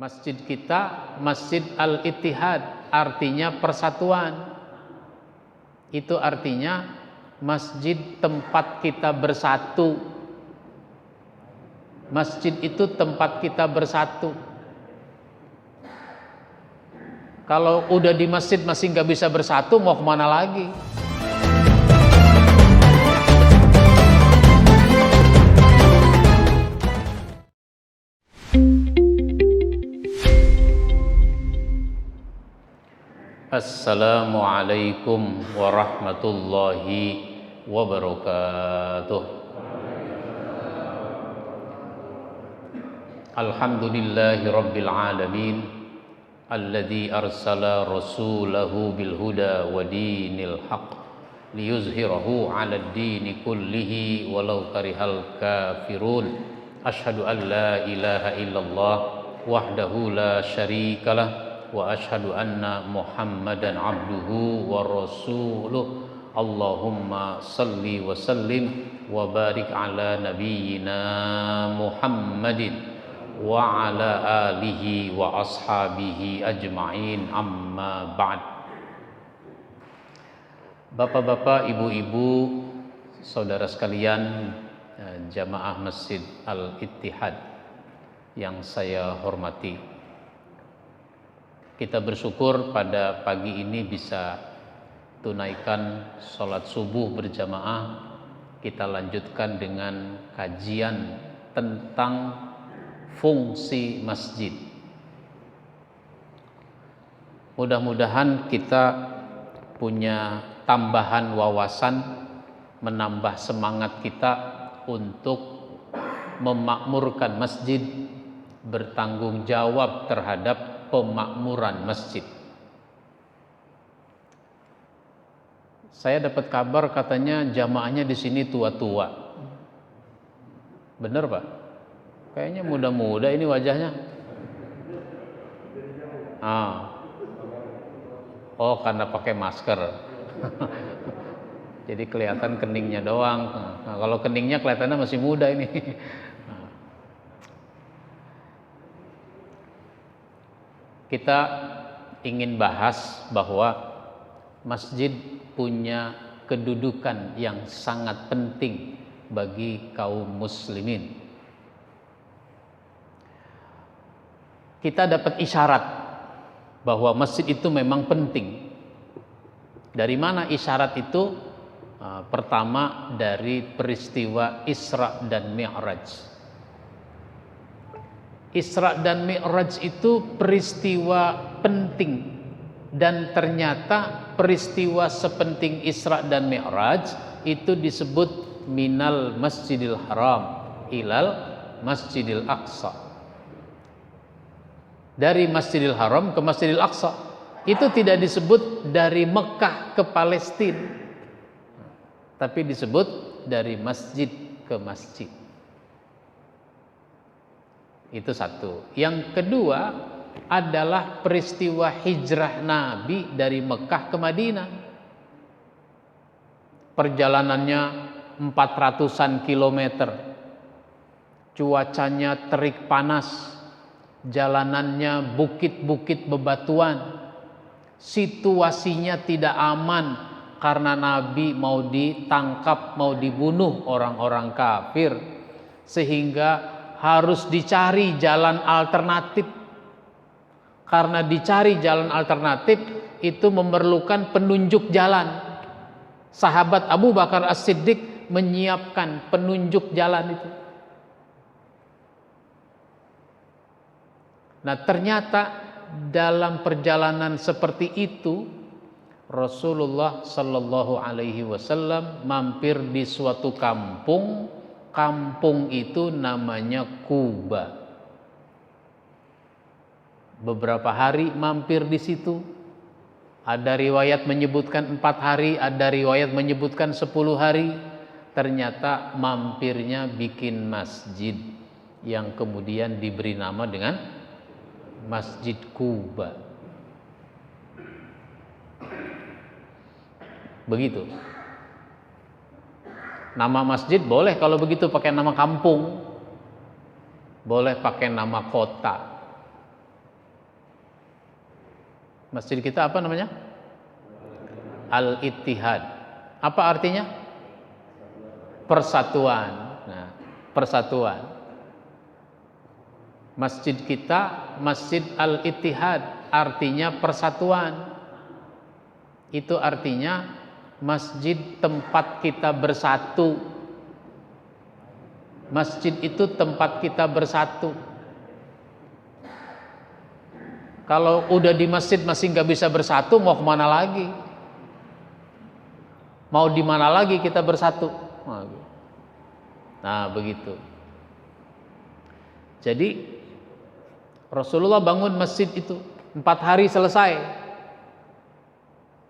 Masjid kita Masjid Al-Ittihad, artinya persatuan. Itu artinya masjid tempat kita bersatu. Masjid itu tempat kita bersatu. Kalau udah di masjid masih nggak bisa bersatu, mau kemana lagi? Assalamualaikum warahmatullahi wabarakatuh. Alhamdulillahi rabbil alamin, alladzi arsala rasulahu bil huda wa dinil haqq liyuzhirahu 'alad dini kullihi walau karihal kafirun. Asyhadu an la ilaha illallah wahdahu la syarikalah wa asyhadu anna Muhammadan abduhu wa rasuluh. Allahumma salli wa sallim wa barik ala nabiyyina Muhammadin wa ala alihi wa ashabihi ajma'in, amma ba'd. Bapak-bapak, ibu-ibu, saudara sekalian, jamaah Masjid Al-Ittihad yang saya hormati, kita bersyukur pada pagi ini bisa tunaikan sholat subuh berjamaah. Kita lanjutkan dengan kajian tentang fungsi masjid. Mudah-mudahan kita punya tambahan wawasan, menambah semangat kita untuk memakmurkan masjid, bertanggung jawab terhadap pemakmuran masjid. Saya dapat kabar katanya jamaahnya di sini tua-tua. Bener Pak? Kayaknya muda-muda ini wajahnya. Oh, karena pakai masker. Jadi kelihatan keningnya doang. Nah, kalau keningnya kelihatannya masih muda ini. Kita ingin bahas bahwa masjid punya kedudukan yang sangat penting bagi kaum muslimin. Kita dapat isyarat bahwa masjid itu memang penting. Dari mana isyarat itu? Pertama, dari peristiwa Isra dan Mi'raj. Isra dan Mi'raj itu peristiwa penting, dan ternyata peristiwa sepenting Isra dan Mi'raj itu disebut minal Masjidil Haram ilal Masjidil Aqsa. Dari Masjidil Haram ke Masjidil Aqsa. Itu tidak disebut dari Mekah ke Palestina, tapi disebut dari masjid ke masjid. Itu satu. Yang kedua adalah peristiwa hijrah Nabi dari Mekah ke Madinah. Perjalanannya 400-an kilometer. Cuacanya terik panas. Jalanannya bukit-bukit bebatuan. Situasinya tidak aman karena Nabi mau ditangkap, mau dibunuh orang-orang kafir. Sehingga harus dicari jalan alternatif. Karena dicari jalan alternatif itu memerlukan penunjuk jalan. Sahabat Abu Bakar As-Siddiq menyiapkan penunjuk jalan itu. Nah, ternyata dalam perjalanan seperti itu Rasulullah Shallallahu Alaihi Wasallam mampir di suatu kampung. Kampung itu namanya Kuba. Beberapa hari mampir di situ. Ada riwayat menyebutkan 4 hari, ada riwayat menyebutkan 10 hari. Ternyata mampirnya bikin masjid yang kemudian diberi nama dengan Masjid Kuba. Begitu. Nama masjid boleh kalau begitu pakai nama kampung, boleh pakai nama kota. Masjid kita apa namanya? Al-Ittihad. Apa artinya? Persatuan. Nah, persatuan. Masjid kita Masjid Al-Ittihad, artinya persatuan. Itu artinya masjid tempat kita bersatu. Masjid itu tempat kita bersatu. Kalau udah di masjid masih nggak bisa bersatu, mau kemana lagi? Mau di mana lagi kita bersatu? Nah, begitu. Jadi Rasulullah bangun masjid itu 4 hari selesai.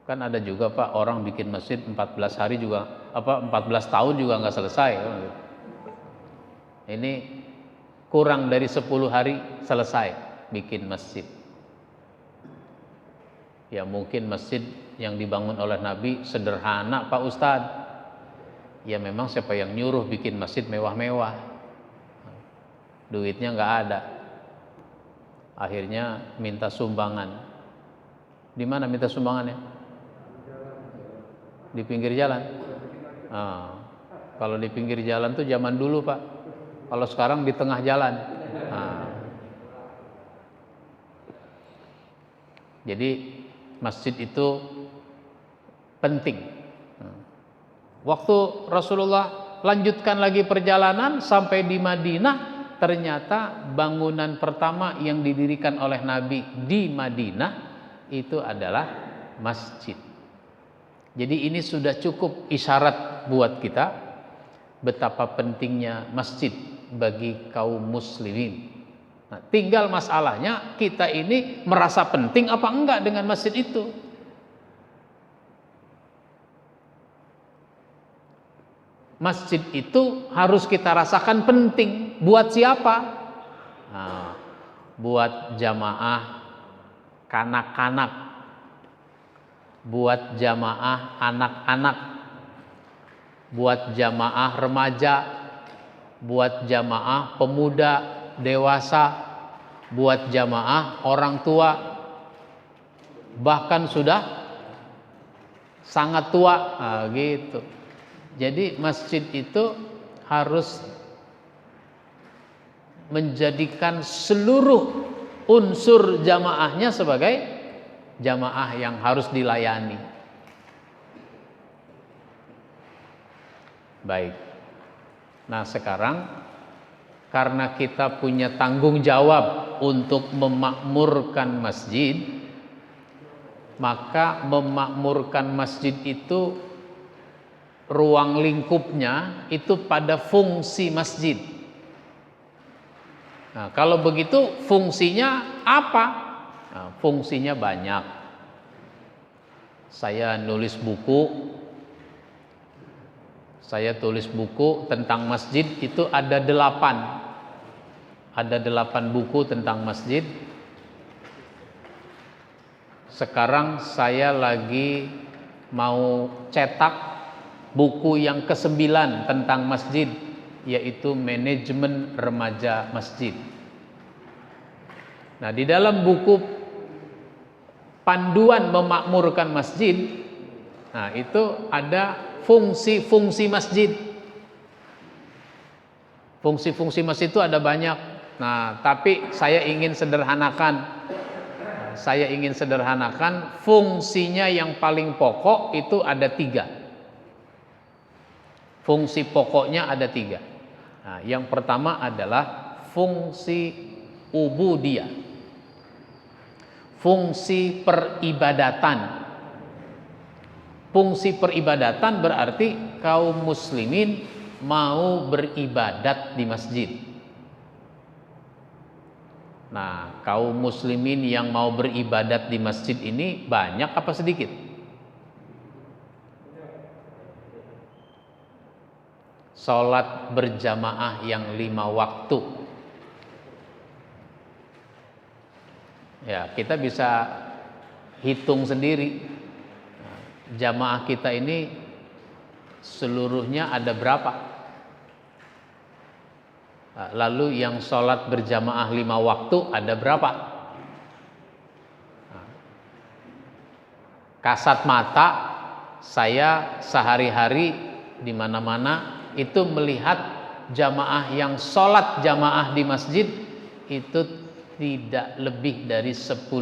Kan ada juga Pak orang bikin masjid 14 hari juga 14 tahun juga nggak selesai. Ini kurang dari 10 hari selesai bikin masjid. Ya mungkin masjid yang dibangun oleh Nabi sederhana Pak Ustadz. Ya memang siapa yang nyuruh bikin masjid mewah-mewah, duitnya nggak ada, akhirnya minta sumbangan. Di mana minta sumbangannya? Di pinggir jalan. Kalau di pinggir jalan tuh zaman dulu Pak, kalau sekarang di tengah jalan. Jadi masjid itu penting. Waktu Rasulullah lanjutkan lagi perjalanan sampai di Madinah, ternyata bangunan pertama yang didirikan oleh Nabi di Madinah itu adalah masjid. Jadi ini sudah cukup isyarat buat kita betapa pentingnya masjid bagi kaum muslimin. Nah, tinggal masalahnya kita ini merasa penting apa enggak dengan masjid itu. Masjid itu harus kita rasakan penting. Buat siapa? Nah, buat jamaah kanak-kanak, buat jamaah anak-anak, buat jamaah remaja, buat jamaah pemuda, dewasa, buat jamaah orang tua, bahkan sudah sangat tua. Nah, gitu. Jadi masjid itu harus menjadikan seluruh unsur jamaahnya sebagai jamaah yang harus dilayani. Baik. Nah, sekarang karena kita punya tanggung jawab untuk memakmurkan masjid, maka memakmurkan masjid itu ruang lingkupnya itu pada fungsi masjid. Nah, kalau begitu fungsinya apa? Nah, fungsinya banyak. Saya tulis buku tentang masjid itu ada 8. Ada 8 buku tentang masjid. Sekarang saya lagi mau cetak buku yang ke-9 tentang masjid, yaitu manajemen remaja masjid. Nah, di dalam buku panduan memakmurkan masjid, nah itu ada fungsi-fungsi masjid. Fungsi-fungsi masjid itu ada banyak. Nah, tapi saya ingin sederhanakan. Fungsinya yang paling pokok itu ada 3. Fungsi pokoknya ada 3. Nah, yang pertama adalah fungsi ubudiyah, fungsi peribadatan. Fungsi peribadatan berarti kaum muslimin mau beribadat di masjid. Nah, kaum muslimin yang mau beribadat di masjid ini banyak apa sedikit? Sholat berjamaah yang 5 waktu. Ya, kita bisa hitung sendiri. Jamaah kita ini seluruhnya ada berapa? Lalu yang sholat berjamaah 5 waktu ada berapa? Kasat mata saya sehari-hari di mana-mana itu melihat jamaah yang sholat jamaah di masjid itu tidak lebih dari 10%.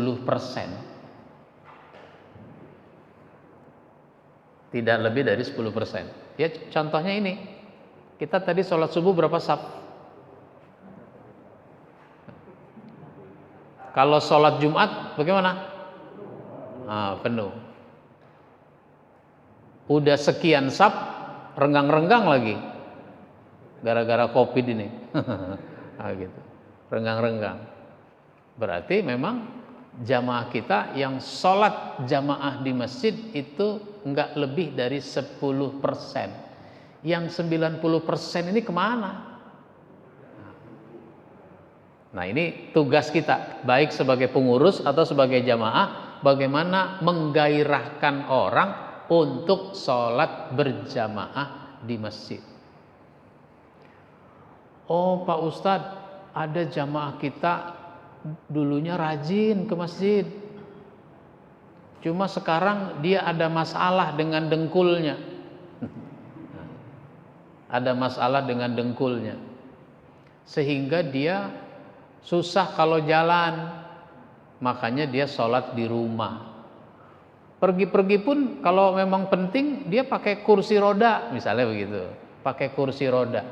Tidak lebih dari 10%. Ya contohnya ini. Kita tadi sholat subuh berapa saf? Kalau sholat Jumat bagaimana? Penuh. Udah sekian saf, renggang-renggang lagi. Gara-gara Covid ini. Gitu. Renggang-renggang. Berarti memang jamaah kita yang sholat jamaah di masjid itu enggak lebih dari 10%. Yang 90% ini kemana? Nah ini tugas kita, baik sebagai pengurus atau sebagai jamaah, bagaimana menggairahkan orang untuk sholat berjamaah di masjid. Oh Pak Ustadz, ada jamaah kita dulunya rajin ke masjid, cuma sekarang dia ada masalah dengan dengkulnya. Ada masalah dengan dengkulnya, sehingga dia susah kalau jalan, makanya dia sholat di rumah. Pergi-pergi pun kalau memang penting dia pakai kursi roda, misalnya begitu, pakai kursi roda.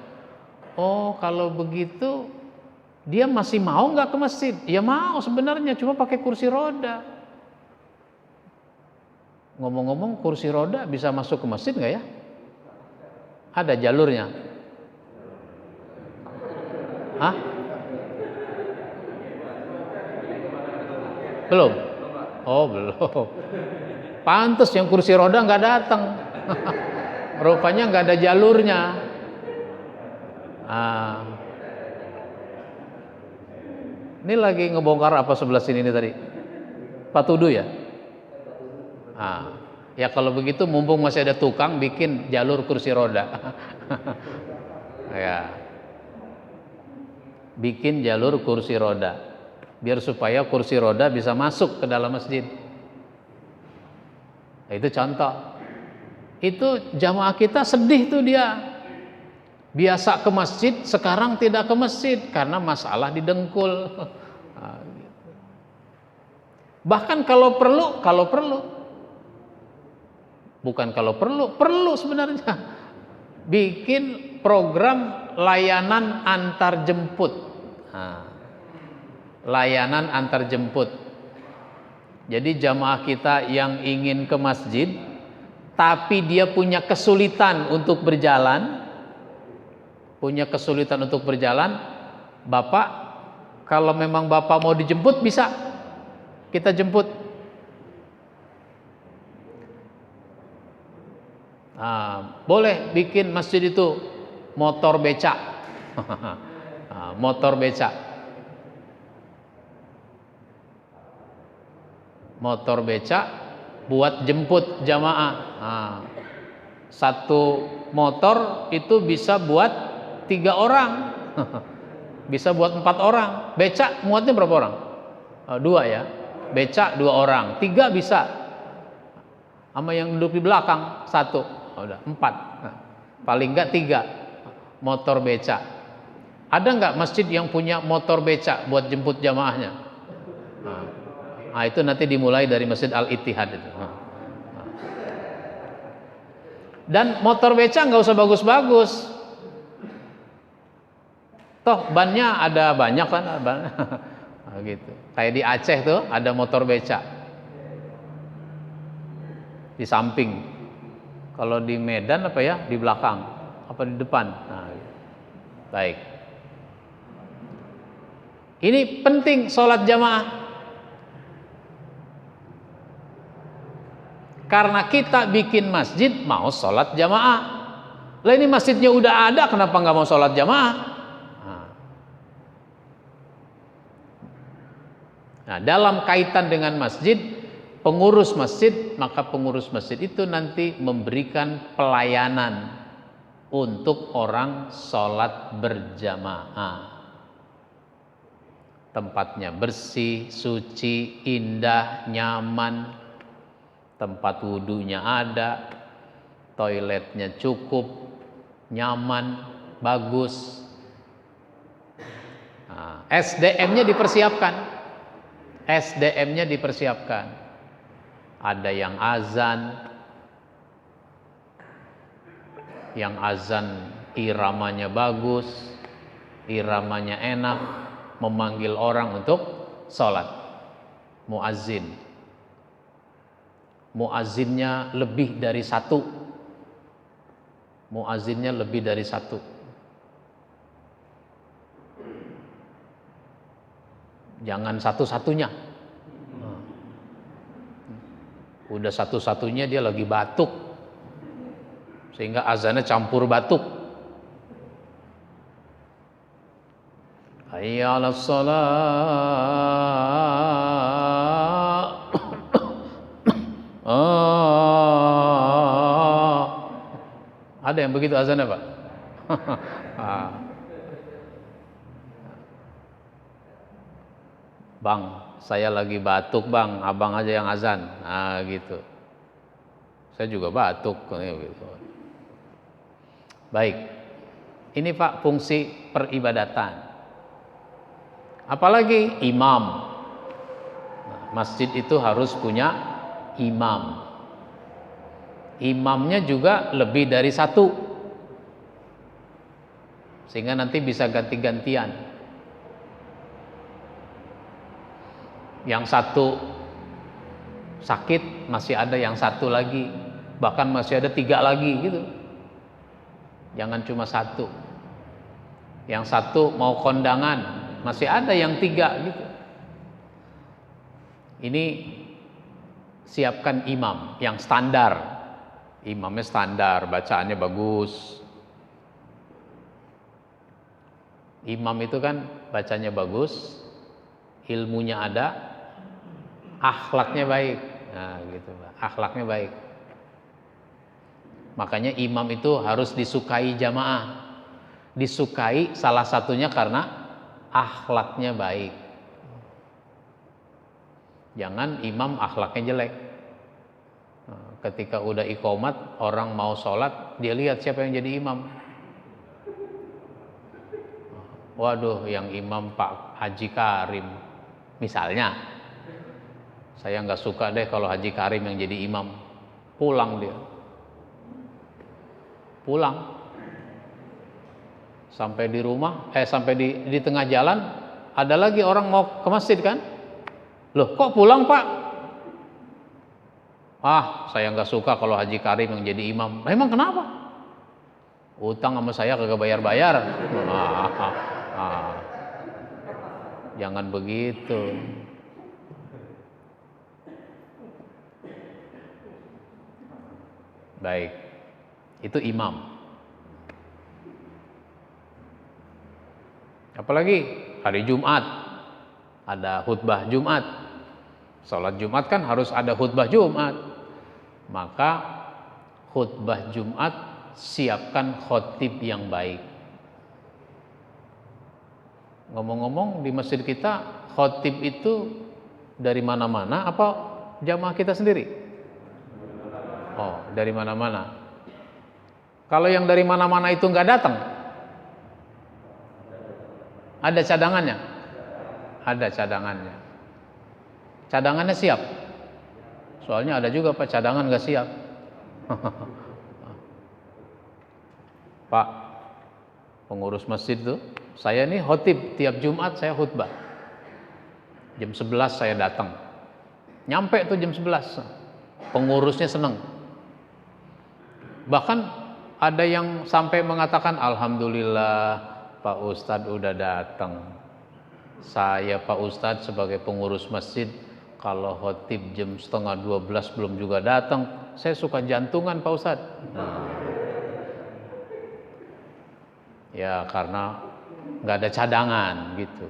Oh kalau begitu dia masih mau nggak ke masjid? Ya mau sebenarnya, cuma pakai kursi roda. Ngomong-ngomong, kursi roda bisa masuk ke masjid nggak ya? Ada jalurnya? Hah? Belum? Oh belum. Pantes yang kursi roda nggak datang. Rupanya nggak ada jalurnya. Ini lagi ngebongkar apa sebelah sini ini tadi? Patudu ya? Ya kalau begitu mumpung masih ada tukang, bikin jalur kursi roda. Ya. Bikin jalur kursi roda, biar supaya kursi roda bisa masuk ke dalam masjid. Nah, itu contoh. Itu jamaah kita sedih tuh dia. Biasa ke masjid, sekarang tidak ke masjid karena masalah di dengkul. Nah, gitu. Bahkan kalau perlu. Bukan kalau perlu sebenarnya. Bikin program layanan antar jemput. Layanan antar jemput. Jadi jamaah kita yang ingin ke masjid tapi dia punya kesulitan untuk berjalan, Bapak kalau memang Bapak mau dijemput bisa kita jemput. Boleh bikin masjid itu motor becak. Motor becak buat jemput jamaah. Satu motor itu bisa buat 3 orang. Bisa buat 4 orang. Becak muatnya berapa orang? 2 ya. Becak 2 orang. 3 bisa. Sama yang duduk di belakang 1. Udah 4. Paling enggak 3 motor becak. Ada enggak masjid yang punya motor becak buat jemput jamaahnya? Itu nanti dimulai dari Masjid Al-Ittihad itu. Dan motor becak nggak usah bagus-bagus. Toh bannya ada banyak kan, gitu. Kayak di Aceh tuh ada motor becak di samping. Kalau di Medan apa ya, di belakang, apa di depan. Baik. Ini penting sholat jamaah. Karena kita bikin masjid mau sholat jamaah. Lah ini masjidnya udah ada, kenapa nggak mau sholat jamaah? Nah, dalam kaitan dengan masjid, pengurus masjid, maka pengurus masjid itu nanti memberikan pelayanan untuk orang sholat berjamaah. Tempatnya bersih, suci, indah, nyaman. tempat wudhunya ada, toiletnya cukup, nyaman, bagus. Nah, SDM-nya dipersiapkan. SDM-nya dipersiapkan. Ada yang azan iramanya bagus, iramanya enak, memanggil orang untuk sholat. Muazzin. Muazzinnya lebih dari satu. Muazzinnya lebih dari satu. Jangan satu-satunya. Udah satu-satunya dia lagi batuk, sehingga azannya campur batuk. Hayya 'alas shalah. Ada yang begitu azannya, Pak? Bang, saya lagi batuk, Bang. Abang aja yang azan. Nah, gitu. Saya juga batuk, gitu. Baik. Ini Pak fungsi peribadatan. Apalagi imam. Nah, masjid itu harus punya imam. Imamnya juga lebih dari satu, sehingga nanti bisa ganti-gantian. Yang satu sakit, masih ada yang satu lagi, bahkan masih ada 3 lagi gitu. Jangan cuma satu. Yang satu mau kondangan, masih ada yang 3 gitu. Ini siapkan imam yang standar. Imamnya standar, bacaannya bagus. Imam itu kan bacanya bagus, ilmunya ada, akhlaknya baik. Nah, gitu, akhlaknya baik. Makanya imam itu harus disukai jamaah. Disukai salah satunya karena akhlaknya baik. Jangan imam akhlaknya jelek. Ketika udah iqomat, orang mau sholat, dia lihat siapa yang jadi imam. Waduh, yang imam Pak Haji Karim misalnya. Saya nggak suka deh kalau Haji Karim yang jadi imam. Pulang dia. Pulang. Sampai di rumah, sampai di tengah jalan, ada lagi orang mau ke masjid kan? Loh, kok pulang, Pak? Saya nggak suka kalau Haji Karim yang jadi imam. Nah, emang kenapa? Utang sama saya kagak bayar-bayar. Jangan begitu. Baik, itu imam. Apalagi hari Jumat, ada khutbah Jumat. Salat Jumat kan harus ada khutbah Jumat. Maka khutbah Jumat siapkan khotib yang baik. Ngomong-ngomong, di masjid kita khotib itu dari mana-mana apa jamaah kita sendiri? Oh, dari mana-mana. Kalau yang dari mana-mana itu nggak datang, ada cadangannya? Ada cadangannya. Cadangannya siap. Soalnya ada juga Pak cadangan nggak siap. Pak, pengurus masjid tuh, saya nih khotib tiap Jumat saya khutbah. Jam 11 saya datang. Nyampe tuh jam 11. Pengurusnya seneng. Bahkan ada yang sampai mengatakan, alhamdulillah Pak Ustadz udah datang. Saya Pak Ustadz sebagai pengurus masjid, kalau khotib jam 11:30 belum juga datang, saya suka jantungan Pak Ustadz. Ya karena nggak ada cadangan gitu.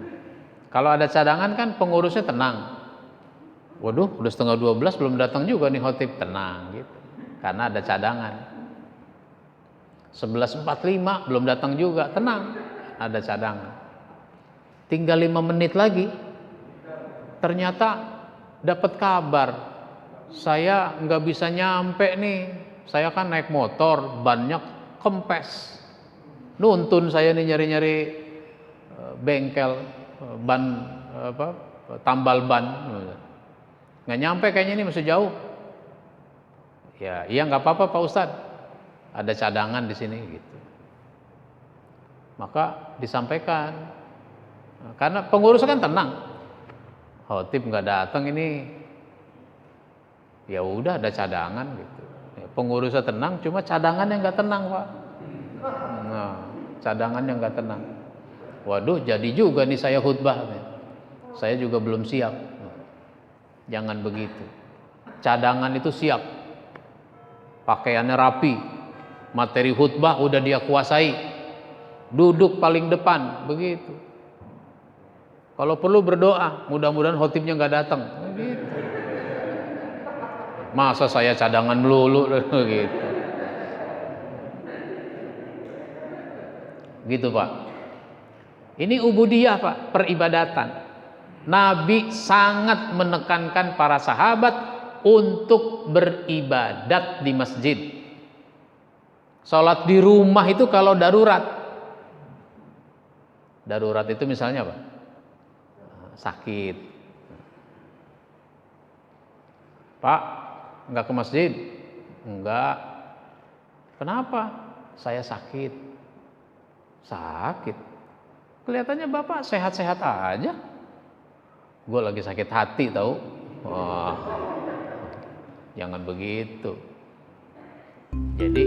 Kalau ada cadangan kan pengurusnya tenang. Waduh, udah 11:30 belum datang juga nih khotib, tenang gitu. Karena ada cadangan. 11:45 belum datang juga, tenang, ada cadangan. Tinggal 5 menit lagi, ternyata dapat kabar saya nggak bisa nyampe nih, saya kan naik motor, bannya kempes, nuntun saya nih nyari-nyari bengkel, ban apa, tambal ban, nggak nyampe kayaknya, ini masih jauh. Ya, iya nggak apa-apa Pak Ustadz, ada cadangan di sini gitu. Maka disampaikan, karena pengurus kan tenang, khotib nggak datang ini, ya udah ada cadangan gitu. Ya, pengurusnya tenang, cuma cadangan yang nggak tenang Pak. Nah, cadangan yang nggak tenang. Waduh, jadi juga nih saya khutbah, saya juga belum siap. Jangan begitu. Cadangan itu siap, pakaiannya rapi, materi khutbah udah dia kuasai, duduk paling depan, begitu. Kalau perlu berdoa, mudah-mudahan khotibnya nggak datang. Begitu. Masa saya cadangan melulu, gitu. Gitu Pak. Ini ubudiyah Pak, peribadatan. Nabi sangat menekankan para sahabat untuk beribadat di masjid. Sholat di rumah itu kalau darurat. Darurat itu misalnya apa? Sakit. Pak, enggak ke masjid? Enggak. Kenapa? Saya sakit. Sakit? Kelihatannya Bapak sehat-sehat aja. Gue lagi sakit hati tahu. Wah, jangan begitu. Jadi